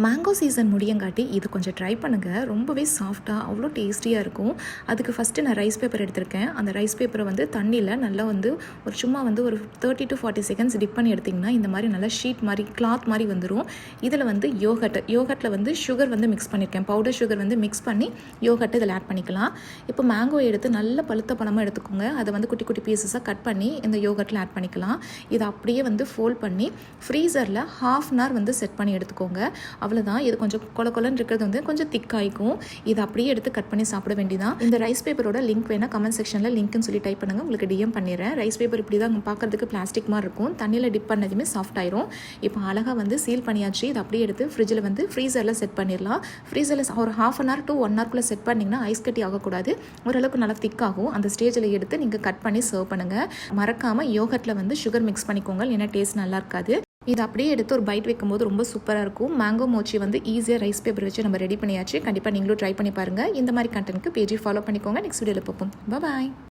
Mango season முடியங்காட்டி இது கொஞ்சம் try பண்ணுங்கள். ரொம்பவே சாஃப்டாக அவ்வளோ டேஸ்டியாக இருக்கும். அதுக்கு ஃபஸ்ட்டு நான் ரைஸ் பேப்பர் எடுத்திருக்கேன். அந்த ரைஸ் பேப்பரை வந்து தண்ணியில் நல்லா வந்து சும்மா ஒரு 30 to 40 செகண்ட்ஸ் டிப் பண்ணி எடுத்திங்கன்னா இந்த மாதிரி நல்லா ஷீட் மாதிரி கிளாத் மாதிரி வந்துடும். இதில் வந்து யோகட்டில் வந்து சுகர் வந்து மிக்ஸ் பண்ணியிருக்கேன். பவுடர் சுகர் வந்து மிக்ஸ் பண்ணி யோகட்டை இதில் ஆட் பண்ணிக்கலாம். இப்போ மேங்கோ எடுத்து நல்ல பழுத்த பழமாக எடுத்துக்கோங்க. அதை வந்து குட்டி குட்டி பீசஸாக கட் பண்ணி இந்த யோகட்டில் ஆட் பண்ணிக்கலாம். இதை அப்படியே வந்து ஃபோல்ட் பண்ணி ஃப்ரீசரில் ½ an hour வந்து செட் பண்ணி எடுத்துக்கோங்க. அவ்வளோதான். இது கொஞ்சம் கொலன்னு இருக்கிறது வந்து கொஞ்சம் திக்காய்க்கும். இதை அப்படியே எடுத்து கட் பண்ணி சாப்பிட வேண்டியதான். இந்த ரைஸ் பேப்பரோட லிங்க் வேணால் கமெண்ட் செக்ஷனில் லிங்க்னு சொல்லி டைப் பண்ணுங்கள். உங்களுக்கு டிஎம் பண்ணிடுறேன். ரைஸ் பேப்பர் இப்படி தான் பார்க்குறதுக்கு பிளாஸ்டிக் மாதிரி இருக்கும். தண்ணியில் டிப் பண்ணதுமே சாஃப்ட் ஆயிரும். இப்போ அழகாக வந்து சீல் பண்ணியாச்சு. இதை அப்படியே எடுத்து ஃப்ரிட்ஜில் வந்து ஃப்ரீசரில் செட் பண்ணிடலாம். ஃப்ரீசரில் ஒரு ½ an hour to 1 hour set பண்ணிங்கன்னா ஐஸ் கட்டி ஆகக்கூடாது. ஓரளவுக்கு நல்லா திக்காகும். அந்த ஸ்டேஜில் எடுத்து நீங்கள் கட் பண்ணி சர்வ் பண்ணுங்கள். மறக்காமல் யோகட்டில் வந்து சுகர் மிக்ஸ் பண்ணிக்கோங்க. ஏன்னா டேஸ்ட் நல்லா இருக்காது. இது அப்படியே எடுத்து ஒரு பைட் வைக்கும்போது ரொம்ப சூப்பராக இருக்கும். மேங்கோ மோச்சி வந்து ஈஸியாக ரைஸ் பேப்பர் வச்சு நம்ம ரெடி பண்ணியாச்சு. கண்டிப்பாக நீங்களும் ட்ரை பண்ணி பாருங்கள். இந்த மாதிரி கண்டென்ட்க்கு பேஜை ஃபாலோ பண்ணிக்கோங்க. நெக்ஸ்ட் வீடியோவில் பார்ப்போம். பாய்.